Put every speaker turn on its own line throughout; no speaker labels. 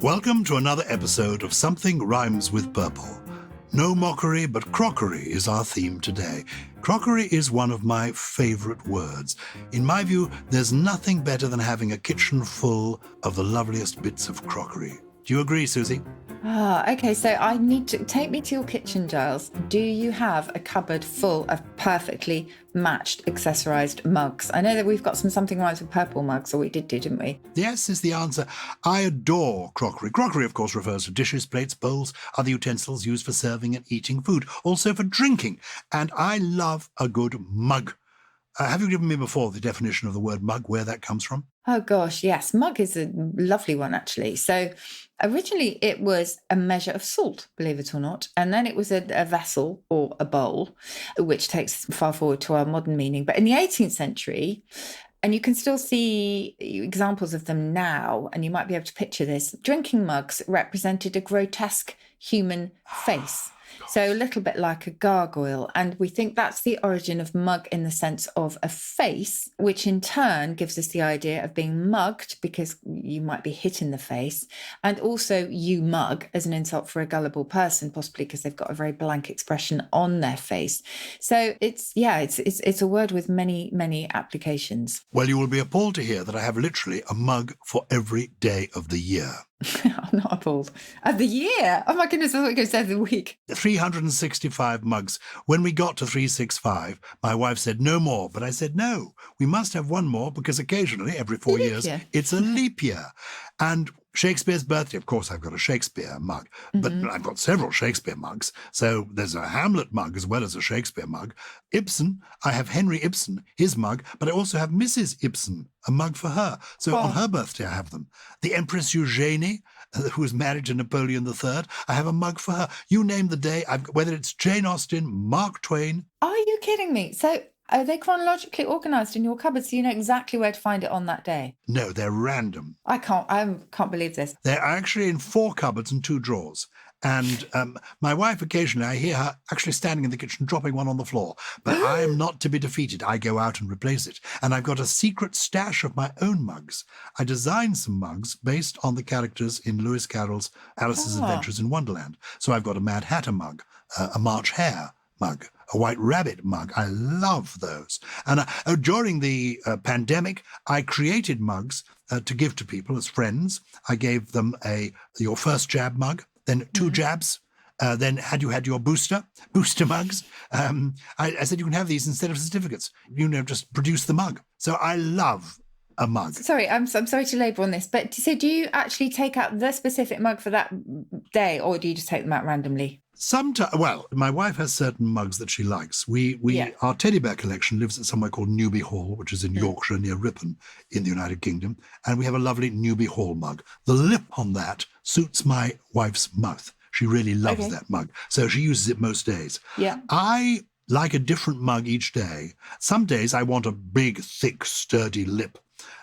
Welcome to another episode of Something Rhymes with Purple. No mockery, but crockery is our theme today. Crockery is one of my favourite words. In my view, there's nothing better than having a kitchen full of the loveliest bits of crockery. Do you agree, Susie?
Okay, so I need to take me to your kitchen, Gyles. Do you have a cupboard full of perfectly matched, accessorised mugs? I know that we've got some Something Rhymes with Purple mugs, or we did, didn't we?
Yes is the answer. I adore crockery. Crockery, of course, refers to dishes, plates, bowls, other utensils used for serving and eating food, also for drinking. And I love a good mug. Have you given me before the definition of the word mug, where that comes from?
Oh, gosh, yes. Mug is a lovely one, actually. So originally it was a measure of salt, believe it or not. And then it was a vessel or a bowl, which takes far forward to our modern meaning. But in the 18th century, and you can still see examples of them now, and you might be able to picture this, drinking mugs represented a grotesque human face. So a little bit like a gargoyle. And we think that's the origin of mug in the sense of a face, which in turn gives us the idea of being mugged because you might be hit in the face. And also you mug as an insult for a gullible person, possibly because they've got a very blank expression on their face. So it's a word with many, many applications.
Well, you will be appalled to hear that I have literally a mug for every day of the year.
I'm not appalled. Of the year? Oh my goodness, I thought you were going to say the week.
365 mugs. When we got to 365, my wife said no more, but I said no, we must have one more because occasionally, every 4 years, it's a leap year. And Shakespeare's birthday, of course, I've got a Shakespeare mug, but I've got several Shakespeare mugs. So there's a Hamlet mug as well as a Shakespeare mug. Ibsen, I have Henry Ibsen, his mug, but I also have Mrs. Ibsen, a mug for her. So on her birthday, I have them. The Empress Eugenie, who was married to Napoleon III, I have a mug for her. You name the day, whether it's Jane Austen, Mark Twain.
Are you kidding me? So are they chronologically organised in your cupboard so you know exactly where to find it on that day?
No, they're random.
I can't believe this.
They're actually in 4 cupboards and 2 drawers. And my wife, occasionally, I hear her actually standing in the kitchen, dropping one on the floor. But I am not to be defeated. I go out and replace it. And I've got a secret stash of my own mugs. I designed some mugs based on the characters in Lewis Carroll's Alice's Adventures in Wonderland. So I've got a Mad Hatter mug, a March Hare mug, a White Rabbit mug. I love those. And during the pandemic, I created mugs to give to people as friends. I gave them your first jab mug, then 2 jabs. Then had you had your booster mugs. I said you can have these instead of certificates. Just produce the mug. So I love a mug.
Sorry, I'm sorry to labour on this, but so do you actually take out the specific mug for that day, or do you just take them out randomly?
Sometimes, well, my wife has certain mugs that she likes. Our teddy bear collection lives at somewhere called Newby Hall, which is in Yorkshire near Ripon in the United Kingdom, and we have a lovely Newby Hall mug. The lip on that suits my wife's mouth. She really loves that mug, so she uses it most days.
Yeah.
I like a different mug each day. Some days I want a big, thick, sturdy lip.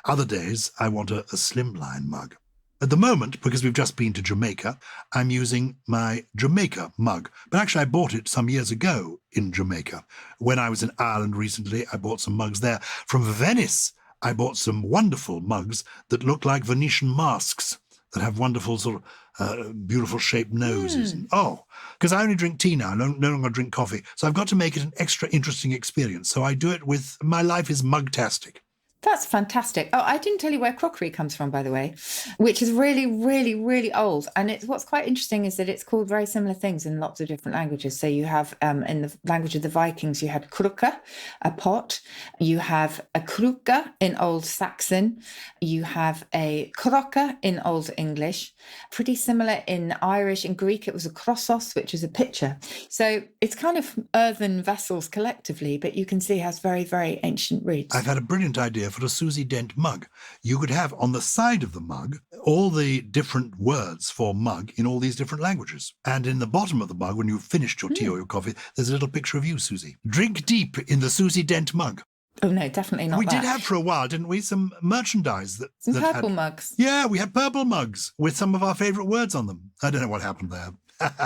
Other days I want a slimline mug. At the moment, because we've just been to Jamaica, I'm using my Jamaica mug. But actually, I bought it some years ago in Jamaica. When I was in Ireland recently, I bought some mugs there. From Venice, I bought some wonderful mugs that look like Venetian masks, that have wonderful sort of beautiful shaped noses. Because I only drink tea now, no longer drink coffee. So I've got to make it an extra interesting experience. So I do it with, my life is mugtastic.
That's fantastic. Oh, I didn't tell you where crockery comes from, by the way, which is really, really, really old. And what's quite interesting is that it's called very similar things in lots of different languages. So you have, in the language of the Vikings, you had krukke, a pot. You have a krukke in Old Saxon. You have a krokke in Old English. Pretty similar in Irish. In Greek, it was a krossos, which is a pitcher. So it's kind of earthen vessels collectively, but you can see it has very, very ancient roots.
I've had a brilliant idea for a Susie Dent mug. You could have on the side of the mug all the different words for mug in all these different languages. And in the bottom of the mug, when you've finished your tea or your coffee, there's a little picture of you, Susie. Drink deep in the Susie Dent mug.
Oh, no, definitely not.
We did have for a while, didn't we, some merchandise
Some purple mugs.
Yeah, we had purple mugs with some of our favourite words on them. I don't know what happened there.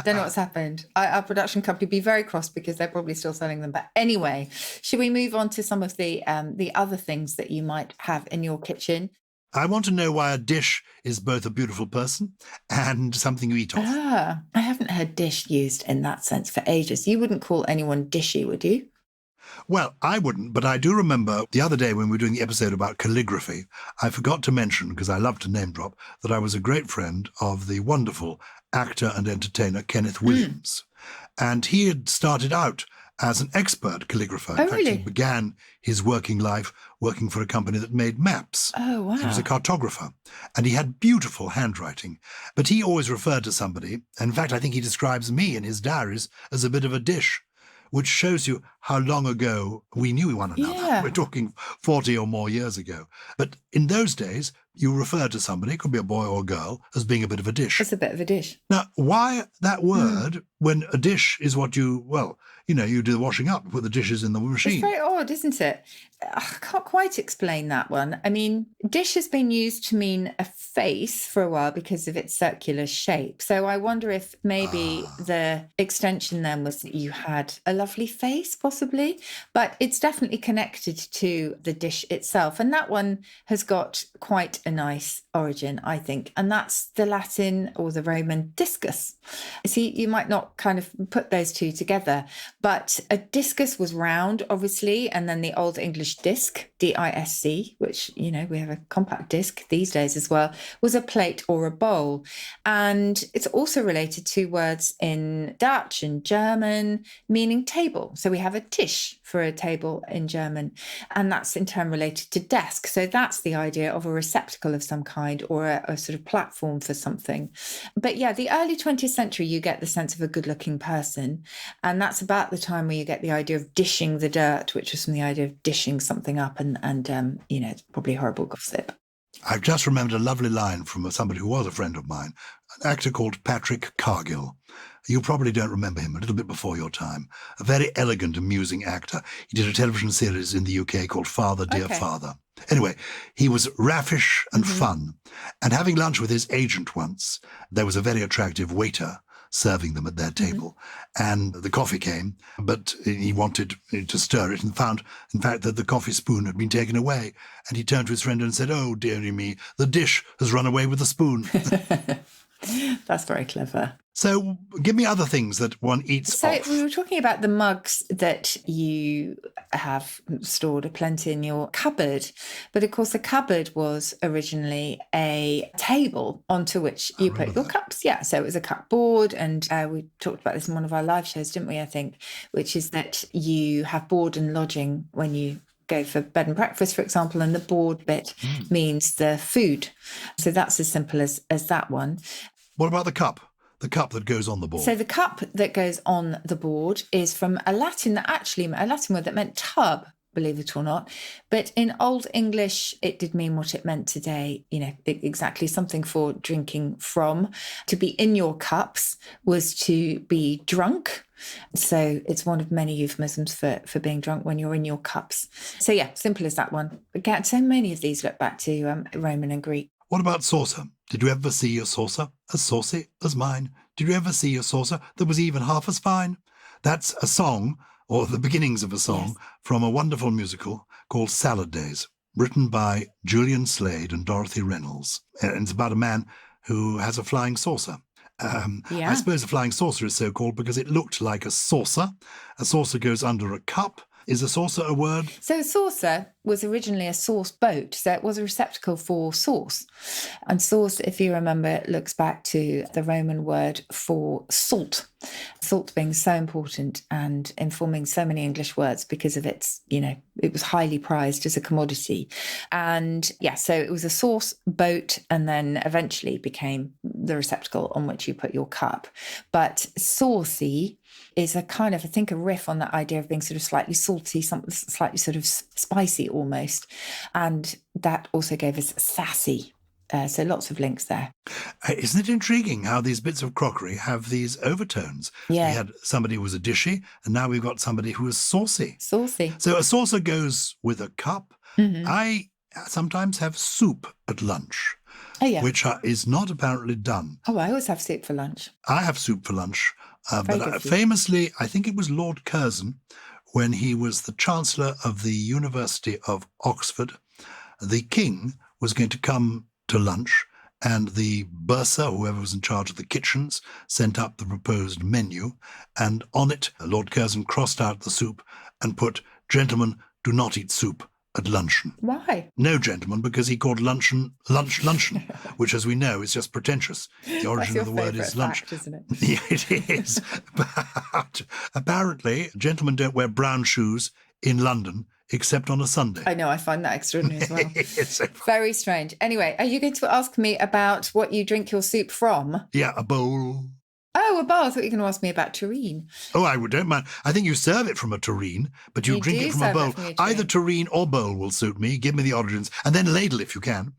Don't know what's happened. Our production company would be very cross because they're probably still selling them. But anyway, should we move on to some of the other things that you might have in your kitchen?
I want to know why a dish is both a beautiful person and something you eat off.
Ah, I haven't heard dish used in that sense for ages. You wouldn't call anyone dishy, would you?
Well, I wouldn't, but I do remember the other day when we were doing the episode about calligraphy, I forgot to mention, because I love to name drop, that I was a great friend of the wonderful actor and entertainer Kenneth Williams. And he had started out as an expert calligrapher. In fact,
really?
he began his working life working for a company that made maps.
Oh, wow.
He was a cartographer, and he had beautiful handwriting. But he always referred to somebody, and in fact, I think he describes me in his diaries as a bit of a dish, which shows you how long ago we knew one another.
Yeah.
We're talking 40 or more years ago. But in those days, you referred to somebody, it could be a boy or a girl, as being a bit of a dish.
It's a bit of a dish.
Now, why that word when a dish is what you do the washing up, put the dishes in the machine?
It's very odd, isn't it? I can't quite explain that one. I mean, dish has been used to mean a face for a while because of its circular shape. So I wonder if maybe the extension then was that you had a lovely face, possibly. But it's definitely connected to the dish itself. And that one has got quite a nice origin, I think. And that's the Latin or the Roman discus. See, you might not kind of put those two together, but a discus was round, obviously, and then the Old English disc, D-I-S-C, which, we have a compact disc these days as well, was a plate or a bowl. And it's also related to words in Dutch and German meaning table. So we have a Tisch for a table in German, and that's in turn related to desk. So that's the idea of a receptacle of some kind or a sort of platform for something. But yeah, the early 20th century, you get the sense of a good-looking person. And that's about the time where you get the idea of dishing the dirt, which was from the idea of dishing something up and it's probably horrible gossip.
I've just remembered a lovely line from somebody who was a friend of mine, an actor called Patrick Cargill. You probably don't remember him, a little bit before your time. A very elegant, amusing actor. He did a television series in the UK called Father, Dear Father. Anyway, he was raffish and fun. And having lunch with his agent once, there was a very attractive waiter serving them at their table. And the coffee came, but he wanted to stir it and found, in fact, that the coffee spoon had been taken away. And he turned to his friend and said, "Oh, dearie me, the dish has run away with the spoon."
That's very clever.
So give me other things that one eats off.
So we were talking about the mugs that you have stored aplenty in your cupboard. But of course, the cupboard was originally a table onto which you put your cups. Yeah, so it was a cupboard. And we talked about this in one of our live shows, didn't we, I think, which is that you have board and lodging when you go for bed and breakfast, for example, and the board bit means the food. So that's as simple as that one.
What about the cup? The cup that goes on the board.
So the cup that goes on the board is from a Latin word that meant tub, believe it or not. But in Old English, it did mean what it meant today, exactly something for drinking from. To be in your cups was to be drunk. So it's one of many euphemisms for being drunk when you're in your cups. So yeah, simple as that one. Again, so many of these look back to Roman and Greek.
What about saucer? Did you ever see a saucer as saucy as mine? Did you ever see a saucer that was even half as fine? That's a song, or the beginnings of a song, from a wonderful musical called Salad Days, written by Julian Slade and Dorothy Reynolds. And it's about a man who has a flying saucer. I suppose a flying saucer is so called because it looked like a saucer. A saucer goes under a cup. Is a saucer a word?
So a saucer was originally a sauce boat. So it was a receptacle for sauce. And sauce, if you remember, looks back to the Roman word for salt. Salt being so important and informing so many English words because of its, it was highly prized as a commodity. And so it was a sauce boat and then eventually became the receptacle on which you put your cup. But saucy is a kind of, I think, a riff on that idea of being sort of slightly salty, something slightly sort of spicy almost. And that also gave us sassy. So lots of links there.
Isn't it intriguing how these bits of crockery have these overtones?
Yeah.
We had somebody who was a dishy, and now we've got somebody who is saucy.
Saucy.
So a saucer goes with a cup. I sometimes have soup at lunch, which is not apparently done.
Oh, I always have soup for lunch.
I have soup for lunch. But famously, I think it was Lord Curzon, when he was the Chancellor of the University of Oxford, the King was going to come to lunch, and the bursar, whoever was in charge of the kitchens, sent up the proposed menu, and on it Lord Curzon crossed out the soup and put, "Gentlemen, do not eat soup at luncheon."
Why?
No, gentlemen, because he called luncheon, which, as we know, is just pretentious. The origin of the word is lunch.
Fact, isn't it?
Yeah, it is. But apparently, gentlemen don't wear brown shoes in London except on a Sunday.
I know, I find that extraordinary as well.
It's
Very strange. Anyway, are you going to ask me about what you drink your soup from?
yeah, a bowl.
Oh, a bowl. I thought you were going to ask me about tureen.
Oh, don't mind. I think you serve it from a tureen, but you drink
do
it from a
serve it
bowl.
from your tureen.
Either tureen or bowl will suit me. Give me the origins. And then ladle if you can.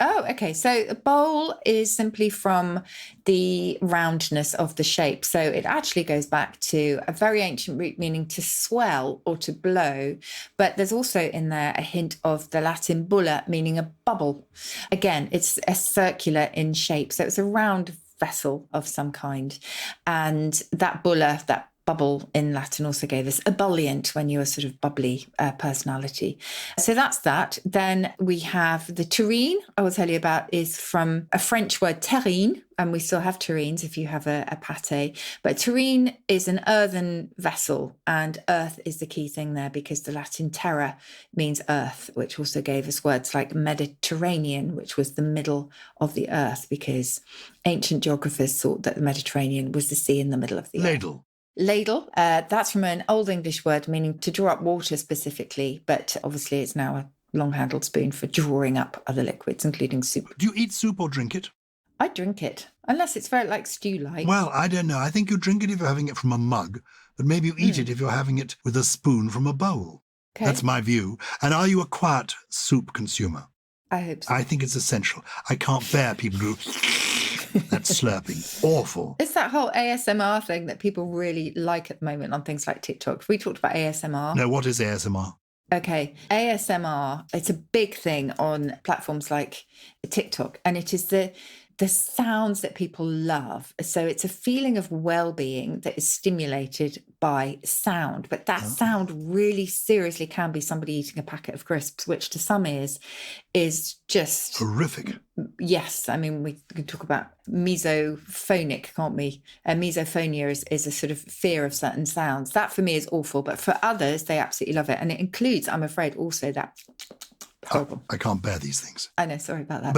Oh, okay. So a bowl is simply from the roundness of the shape. So it actually goes back to a very ancient root meaning to swell or to blow. But there's also in there a hint of the Latin bulla, meaning a bubble. Again, it's a circular in shape. So it's a round vessel of some kind. And that bulla, that bubble in Latin, also gave us ebullient when you're a sort of bubbly personality. So that's that. Then we have the tureen, I will tell you about, is from a French word terrine, and we still have tureens if you have a pate. But tureen is an earthen vessel, and earth is the key thing there because the Latin terra means earth, which also gave us words like Mediterranean, which was the middle of the earth, because ancient geographers thought that the Mediterranean was the sea in the middle of the earth.
Ladle.
Ladle, that's from an Old English word meaning to draw up water specifically, but obviously it's now a long-handled spoon for drawing up other liquids, including soup.
Do you eat soup or drink it?
I drink it, unless it's very like stew-like.
Well, I don't know. I think you drink it if you're having it from a mug, but maybe you eat it if you're having it with a spoon from a bowl.
Okay.
That's my view. And are you a quiet soup consumer?
I hope so.
I think it's essential. I can't bear people who... That's slurping. Awful.
It's that whole ASMR thing that people really like at the moment on things like TikTok. We talked about ASMR.
No, what is ASMR?
Okay, ASMR, it's a big thing on platforms like TikTok, and it is the sounds that people love. So it's a feeling of well-being that is stimulated by sound. But that sound really seriously can be somebody eating a packet of crisps, which to some ears is just...
horrific.
Yes, I mean, we can talk about misophonic, can't we? Misophonia is a sort of fear of certain sounds. That for me is awful, but for others, they absolutely love it. And it includes, I'm afraid, also that... horrible.
I can't bear these things.
I know, sorry about that.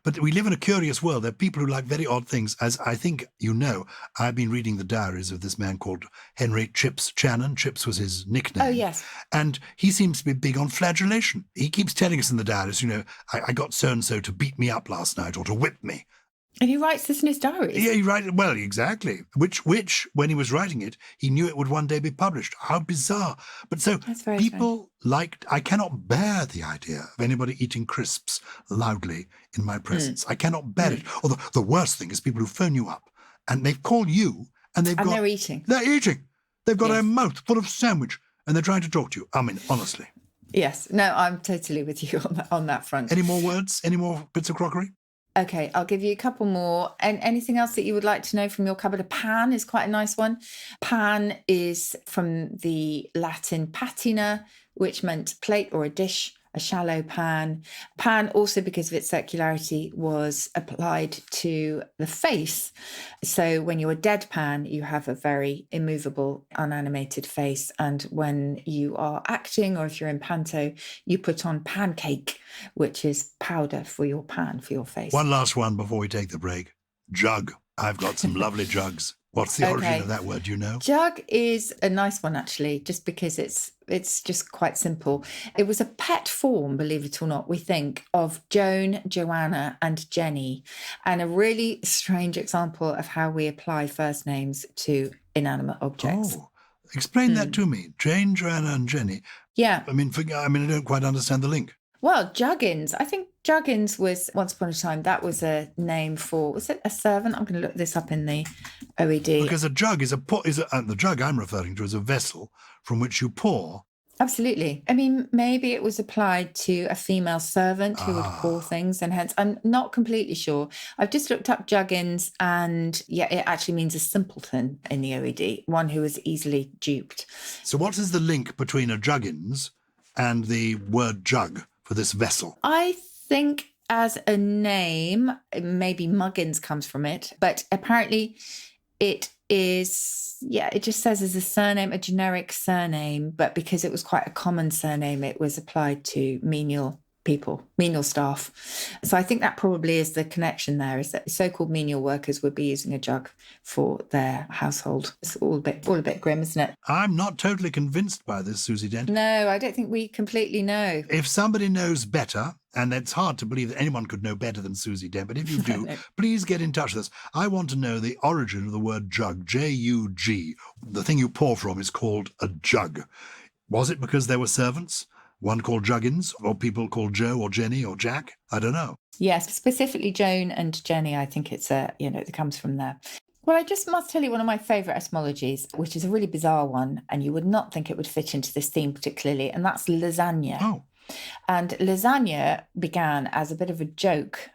But we live in a curious world. There are people who like very odd things. As I think you know, I've been reading the diaries of this man called Henry Chips Channon. Chips was his nickname.
Oh, yes.
And he seems to be big on flagellation. He keeps telling us in the diaries, I got so-and-so to beat me up last night or to whip me.
And he writes this in his diaries?
Yeah, he writes it. Well, exactly. Which, when he was writing it, he knew it would one day be published. How bizarre. But so people I cannot bear the idea of anybody eating crisps loudly in my presence. I cannot bear it. Or the worst thing is people who phone you up and they call you and they're eating. They're eating. They've got a mouth full of sandwich and they're trying to talk to you. I mean, honestly.
Yes. No, I'm totally with you on that front.
Any more words? Any more bits of crockery?
Okay, I'll give you a couple more. And anything else that you would like to know from your cupboard? A pan is quite a nice one. Pan is from the Latin patina, which meant plate or a dish, a shallow pan. Pan, also because of its circularity, was applied to the face. So when you're deadpan, you have a very immovable, unanimated face. And when you are acting, or if you're in panto, you put on pancake, which is powder for your pan, for your face.
One last one before we take the break. Jug. I've got some lovely jugs. What's the origin of that word, do you know?
Jug is a nice one, actually, just because it's just quite simple. It was a pet form, believe it or not, we think, of Joan, Joanna, and Jenny, and a really strange example of how we apply first names to inanimate objects.
Oh, explain that to me. Jane, Joanna, and Jenny.
Yeah.
I mean, I don't quite understand the link.
Well, Juggins, I think Juggins was, once upon a time, that was a name for, was it a servant? I'm going to look this up in the OED.
Because a jug is the jug I'm referring to is a vessel from which you pour.
Absolutely. I mean, maybe it was applied to a female servant who would pour things, and hence I'm not completely sure. I've just looked up Juggins, and yeah, it actually means a simpleton in the OED, one who was easily duped.
So what is the link between a Juggins and the word jug for this vessel?
I think as a name, maybe Muggins comes from it, but apparently it is, it just says as a surname, a generic surname, but because it was quite a common surname, it was applied to menial people, menial staff. So I think that probably is the connection there, is that so-called menial workers would be using a jug for their household. It's all a bit grim, isn't it?
I'm not totally convinced by this, Susie Dent.
No, I don't think we completely know.
If somebody knows better, and it's hard to believe that anyone could know better than Susie Dent, but if you do, please get in touch with us. I want to know the origin of the word jug, J-U-G. The thing you pour from is called a jug. Was it because there were servants? One called Juggins, or people called Joe or Jenny or Jack? I don't know.
Yes, specifically Joan and Jenny. I think it's it comes from there. Well, I just must tell you one of my favourite etymologies, which is a really bizarre one, and you would not think it would fit into this theme particularly, and that's lasagna.
Oh.
And lasagna began as a bit of a joke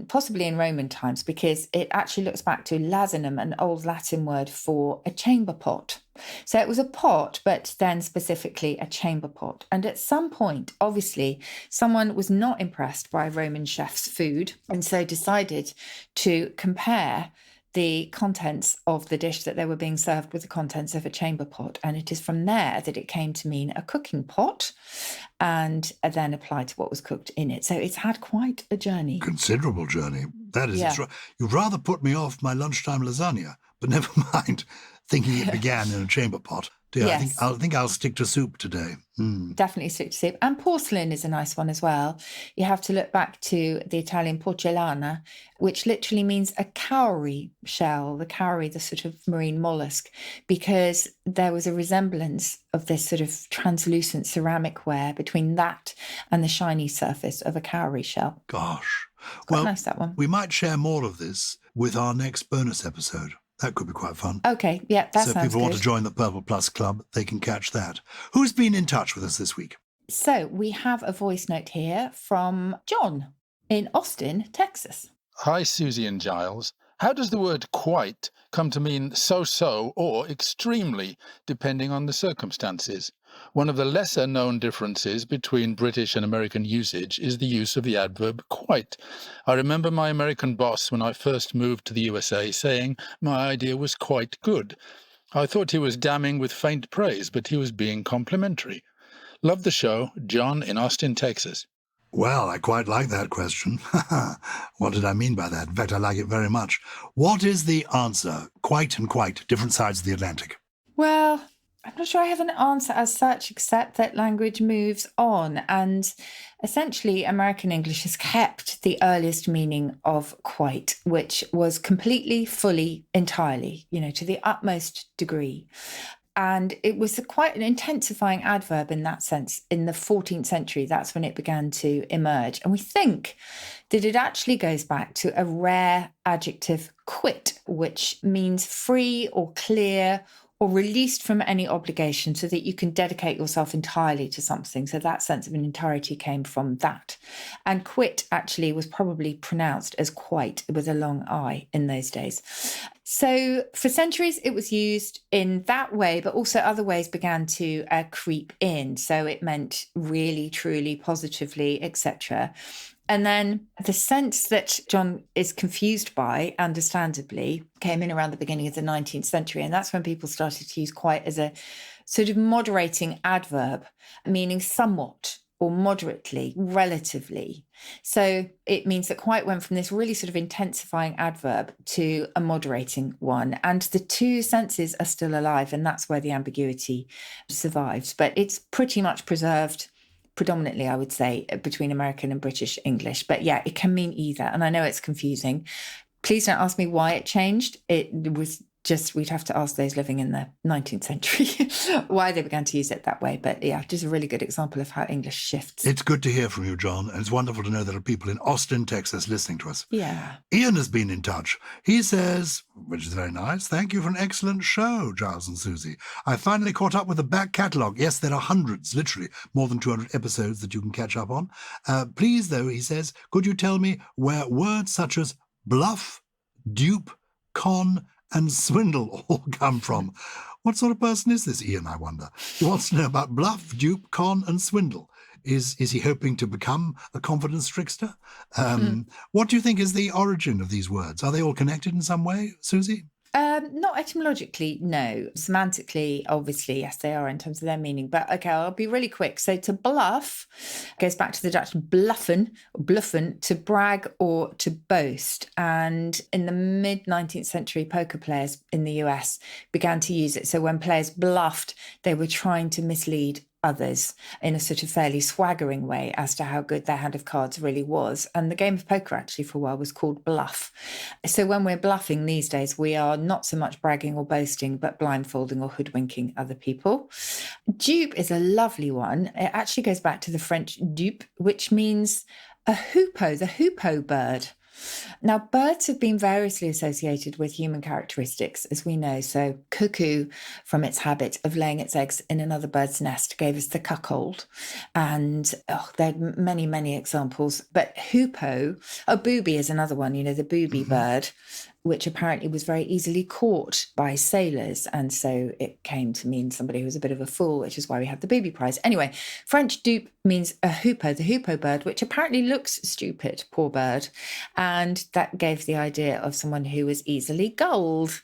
possibly in Roman times, because it actually looks back to lasinum, an old Latin word for a chamber pot. So it was a pot, but then specifically a chamber pot. And at some point, obviously, someone was not impressed by a Roman chef's food, and so decided to compare the contents of the dish that they were being served with the contents of a chamber pot. And it is from there that it came to mean a cooking pot, and then applied to what was cooked in it. So it's had quite a journey.
Considerable journey. That is, you've rather put me off my lunchtime lasagna, but never mind thinking it began in a chamber pot. Dear,
Yes.
I think I'll stick to soup today.
Definitely stick to soup. And porcelain is a nice one as well. You have to look back to the Italian porcellana, which literally means a cowrie shell, the cowrie, the sort of marine mollusk, because there was a resemblance of this sort of translucent ceramic ware between that and the shiny surface of a cowrie shell.
Gosh.
Quite nice, that one.
We might share more of this with our next bonus episode. That could be quite fun.
Okay, yeah, that sounds good.
So if people want to join the Purple Plus Club, they can catch that. Who's been in touch with us this week?
So we have a voice note here from John in Austin, Texas.
Hi, Susie and Gyles. How does the word quite come to mean so-so or extremely, depending on the circumstances? One of the lesser-known differences between British and American usage is the use of the adverb quite. I remember my American boss, when I first moved to the USA, saying my idea was quite good. I thought he was damning with faint praise, but he was being complimentary. Love the show. John in Austin, Texas.
Well, I quite like that question. What did I mean by that? In fact, I like it very much. What is the answer? Quite and quite, different sides of the Atlantic.
Well, I'm not sure I have an answer as such, except that language moves on. And essentially, American English has kept the earliest meaning of quite, which was completely, fully, entirely, to the utmost degree. And it was quite an intensifying adverb in that sense. In the 14th century, that's when it began to emerge. And we think that it actually goes back to a rare adjective, quit, which means free or clear or released from any obligation, so that you can dedicate yourself entirely to something. So that sense of an entirety came from that. And quit actually was probably pronounced as quite with a long I in those days. So for centuries, it was used in that way, but also other ways began to creep in. So it meant really, truly, positively, etc. And then the sense that John is confused by, understandably, came in around the beginning of the 19th century. And that's when people started to use quite as a sort of moderating adverb, meaning somewhat or moderately, relatively. So it means that quite went from this really sort of intensifying adverb to a moderating one. And the two senses are still alive, and that's where the ambiguity survives. But it's pretty much preserved predominantly, I would say, between American and British English. But yeah, it can mean either. And I know it's confusing. Please don't ask me why it changed. It was just, we'd have to ask those living in the 19th century why they began to use it that way. But yeah, just a really good example of how English shifts.
It's good to hear from you, John. And it's wonderful to know there are people in Austin, Texas listening to us.
Yeah.
Ian has been in touch. He says, which is very nice, thank you for an excellent show, Gyles and Susie. I finally caught up with the back catalogue. Yes, there are hundreds, literally, more than 200 episodes that you can catch up on. Please, though, he says, could you tell me where words such as bluff, dupe, con, and swindle all come from? What sort of person is this, Ian, I wonder? He wants to know about bluff, dupe, con, and swindle. Is he hoping to become a confidence trickster? What do you think is the origin of these words? Are they all connected in some way, Susie?
Not etymologically, no. Semantically, obviously, yes, they are in terms of their meaning. But okay, I'll be really quick. So to bluff goes back to the Dutch bluffen, to brag or to boast. And in the mid-19th century, poker players in the US began to use it. So when players bluffed, they were trying to mislead others in a sort of fairly swaggering way as to how good their hand of cards really was. And the game of poker actually for a while was called bluff. So when we're bluffing these days, we are not so much bragging or boasting, but blindfolding or hoodwinking other people. Dupe is a lovely one. It actually goes back to the French dupe, which means a hoopoe, the hoopoe bird. Now, birds have been variously associated with human characteristics, as we know. So cuckoo, from its habit of laying its eggs in another bird's nest, gave us the cuckold. And there are many, many examples. But hoopoe, booby is another one, the booby bird, which apparently was very easily caught by sailors. And so it came to mean somebody who was a bit of a fool, which is why we have the booby prize. Anyway, French dupe means a hoopoe, the hoopoe bird, which apparently looks stupid, poor bird. And that gave the idea of someone who was easily gulled.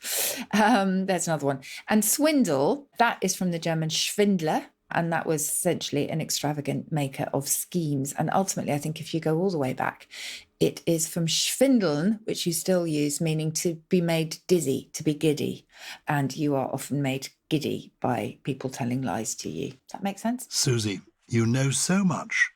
There's another one. And swindle, that is from the German Schwindler. And that was essentially an extravagant maker of schemes. And ultimately, I think if you go all the way back, it is from schwindeln, which you still use, meaning to be made dizzy, to be giddy. And you are often made giddy by people telling lies to you. Does that make sense?
Susie, you know so much.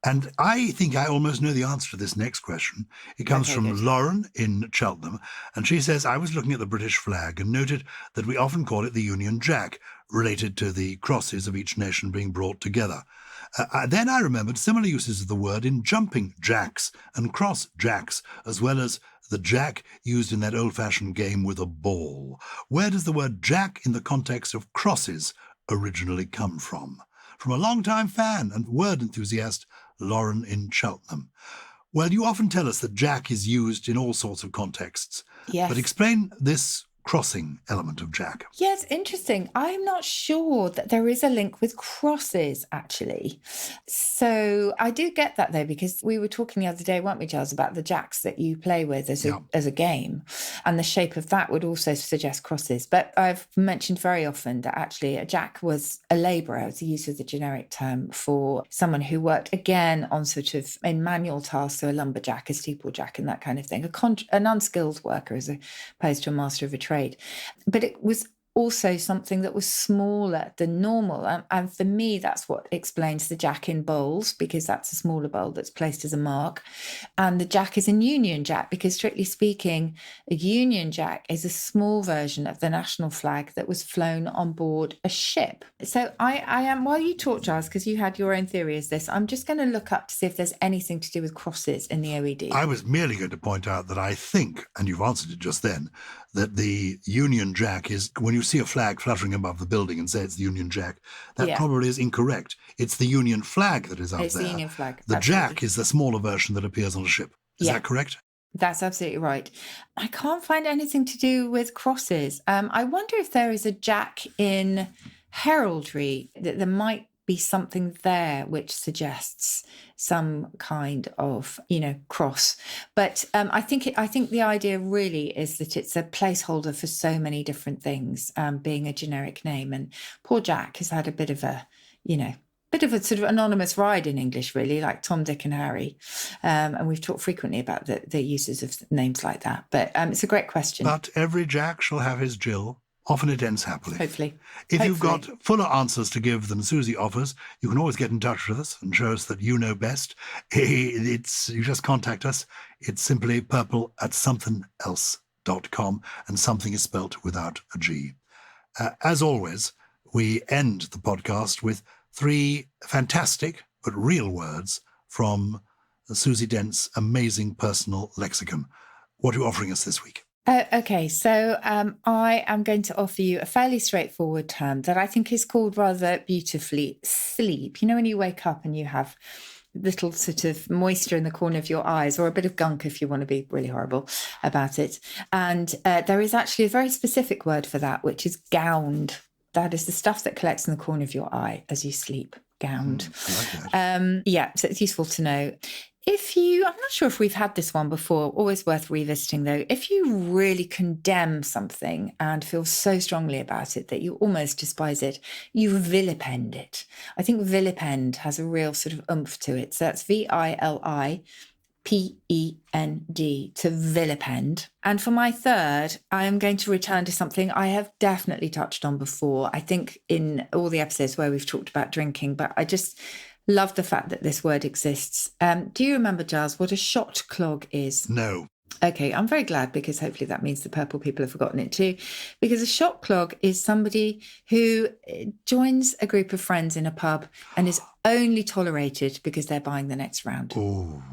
And I think I almost know the answer to this next question. It comes from Lauren in Cheltenham. And she says, I was looking at the British flag and noted that we often call it the Union Jack, related to the crosses of each nation being brought together. Then I remembered similar uses of the word in jumping jacks and cross jacks, as well as the jack used in that old-fashioned game with a ball. Where does the word jack in the context of crosses originally come from? From a long-time fan and word enthusiast, Lauren in Cheltenham. Well, you often tell us that jack is used in all sorts of contexts.
Yes.
But explain this crossing element of jack.
Yeah, it's interesting. I'm not sure that there is a link with crosses, actually. So I do get that, though, because we were talking the other day, weren't we, Gyles, about the jacks that you play with as a game. And the shape of that would also suggest crosses. But I've mentioned very often that actually a jack was a labourer, as the use of the generic term for someone who worked, again, on sort of in manual tasks, so a lumberjack, a steeplejack and that kind of thing, an unskilled worker as opposed to a master of a trade. But it was also something that was smaller than normal. And for me, that's what explains the jack in bowls, because that's a smaller bowl that's placed as a mark. And the jack is a Union Jack, because strictly speaking, a Union Jack is a small version of the national flag that was flown on board a ship. So I am, while you talk, Gyles, because you had your own theory as this, I'm just going to look up to see if there's anything to do with crosses in the OED.
I was merely going to point out that I think, and you've answered it just then, that the Union Jack is, when you see a flag fluttering above the building and say it's the Union Jack, that probably is incorrect. It's the Union flag that is up there.
It's the Union flag.
The
absolutely.
Jack is the smaller version that appears on a ship. Is that correct?
That's absolutely right. I can't find anything to do with crosses. I wonder if there is a Jack in heraldry, that there might be something there which suggests some kind of, cross. But I think the idea really is that it's a placeholder for so many different things, being a generic name. And poor Jack has had a bit of a sort of anonymous ride in English, really, like Tom, Dick and Harry. And we've talked frequently about the uses of names like that. But it's a great question.
But every Jack shall have his Jill. Often it ends happily.
Hopefully.
If you've got fuller answers to give than Susie offers, you can always get in touch with us and show us that you know best. You just contact us. It's simply purple@somethingelse.com, and something is spelt without a G. As always, we end the podcast with 3 fantastic but real words from Susie Dent's amazing personal lexicon. What are you offering us this week?
Okay, so I am going to offer you a fairly straightforward term that I think is called rather beautifully sleep. You know, when you wake up and you have little sort of moisture in the corner of your eyes, or a bit of gunk if you want to be really horrible about it. And there is actually a very specific word for that, which is gowned. That is the stuff that collects in the corner of your eye as you sleep. gowned.
I like that.
Yeah, so it's useful to know. I'm not sure if we've had this one before, always worth revisiting though. If you really condemn something and feel so strongly about it that you almost despise it, you vilipend it. I think vilipend has a real sort of oomph to it. So that's VILIPEND, to vilipend. And for my third, I am going to return to something I have definitely touched on before, I think in all the episodes where we've talked about drinking, but I just love the fact that this word exists. Do you remember, Gyles, what a shot clog is?
No.
Okay, I'm very glad, because hopefully that means the purple people have forgotten it too. Because a shot clog is somebody who joins a group of friends in a pub and is only tolerated because they're buying the next round.
Oh,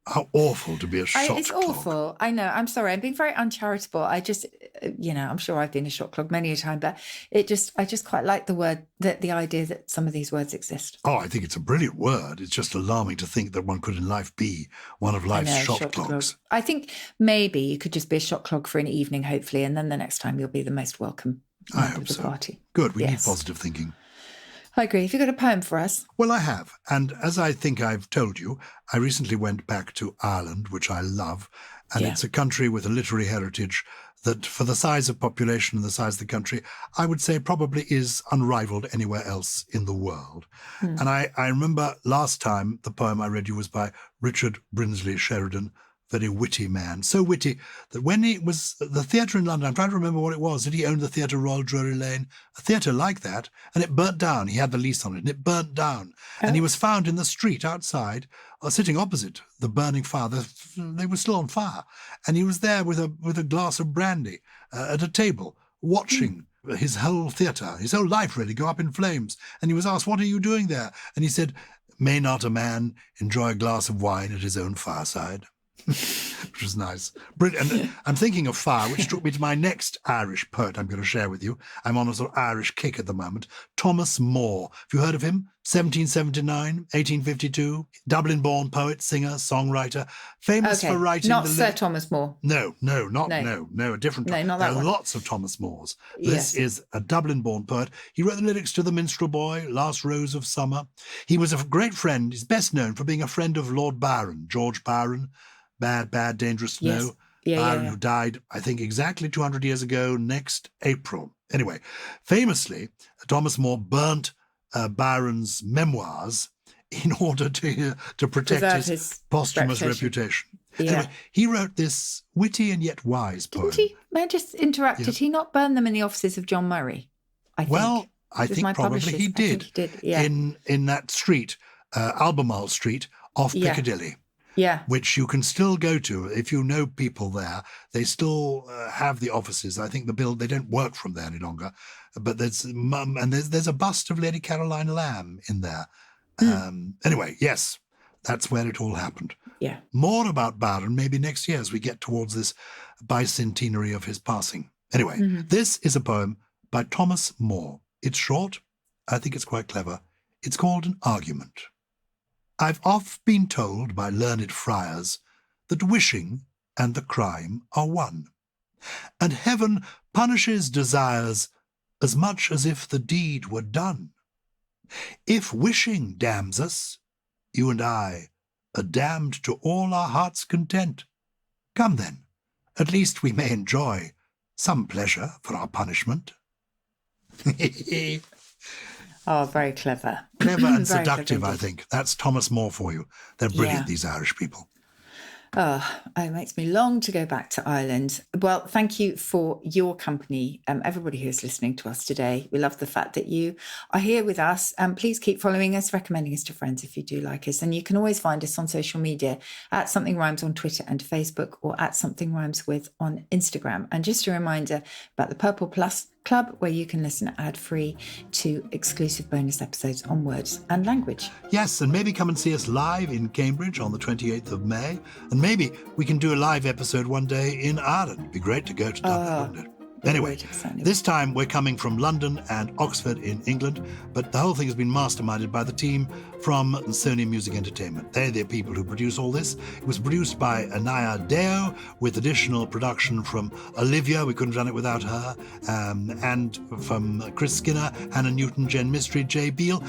how awful to be a shot
It's
clog.
awful. I know. I'm sorry. I'm being very uncharitable. I just, I'm sure I've been a shot clog many a time, but I just quite like the word, the idea that some of these words exist.
Oh, I think it's a brilliant word. It's just alarming to think that one could in life be one of life's shot clogs.
I think maybe you could just be a shot clog for an evening, hopefully, and then the next time you'll be the most welcome member of the party.
Good. We need positive thinking.
I agree. Have you got a poem for us?
Well, I have. And as I think I've told you, I recently went back to Ireland, which I love. And it's a country with a literary heritage that, for the size of population and the size of the country, I would say probably is unrivaled anywhere else in the world. And I remember last time the poem I read you was by Richard Brinsley Sheridan, very witty man, so witty that when he was at the theatre in London, I'm trying to remember what it was. Did he own the Theatre Royal Drury Lane? A theatre like that, and it burnt down. He had the lease on it, and it burnt down. And he was found in the street outside, sitting opposite the burning fire. They were still on fire. And he was there with a glass of brandy at a table, watching his whole theatre, his whole life really, go up in flames. And he was asked, "What are you doing there?" And he said, "May not a man enjoy a glass of wine at his own fireside?" Which was nice. Brilliant. And I'm thinking of fire, which took me to my next Irish poet I'm going to share with you. I'm on a sort of Irish kick at the moment. Thomas Moore. Have you heard of him? 1779, 1852, Dublin-born poet, singer, songwriter, famous for writing...
Not Sir Thomas More.
No, a different...
No, not that
There are
one.
lots of Thomas Moores. This is a Dublin-born poet. He wrote the lyrics to The Minstrel Boy, Last Rose of Summer. He was a great friend. He's best known for being a friend of Lord Byron, George Byron. Bad, dangerous, no. Byron, who died, I think, exactly 200 years ago next April. Anyway, famously, Thomas Moore burnt Byron's memoirs in order to protect his posthumous reputation.
Yeah.
Anyway, he wrote this witty and yet wise poem.
Didn't he? May I just interrupt? Did he not burn them in the offices of John Murray? I think.
Well, I think probably he did.
I think he did. Yeah.
In that street, Albemarle Street, off Piccadilly.
Yeah.
Which you can still go to if you know people there. They still have the offices. I think they don't work from there any longer. But there's a bust of Lady Caroline Lamb in there. Anyway, yes, that's where it all happened.
Yeah. More
about Byron maybe next year as we get towards this bicentenary of his passing. Anyway, this is a poem by Thomas Moore. It's short. I think it's quite clever. It's called An Argument. I've oft been told by learned friars that wishing and the crime are one, and heaven punishes desires as much as if the deed were done. If wishing damns us, you and I are damned to all our heart's content. Come then, at least we may enjoy some pleasure for our punishment.
Oh, very clever.
Clever and seductive, I think. That's Thomas Moore for you. They're brilliant, these Irish people.
Oh, it makes me long to go back to Ireland. Well, thank you for your company, everybody who's listening to us today. We love the fact that you are here with us. Please keep following us, recommending us to friends if you do like us. And you can always find us on social media at Something Rhymes on Twitter and Facebook, or at Something Rhymes With on Instagram. And just a reminder about the Purple Plus Club, where you can listen ad-free to exclusive bonus episodes on words and language.
Yes, and maybe come and see us live in Cambridge on the 28th of May. And maybe we can do a live episode one day in Ireland. It'd be great to go to Dublin, wouldn't it? Anyway, this time we're coming from London and Oxford in England, but the whole thing has been masterminded by the team from Sony Music Entertainment. They're the people who produce all this. It was produced by Anaya Deo, with additional production from Olivia, we couldn't have done it without her, and from Chris Skinner, Hannah Newton, Jen Mystery, Jay Beale.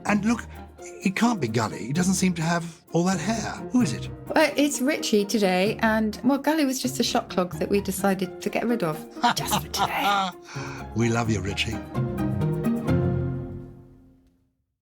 And look, it can't be Gully. He doesn't seem to have all that hair. Who is it?
Well, it's Richie today, and well, Gully was just a shot clog that we decided to get rid of just for today.
We love you, Richie.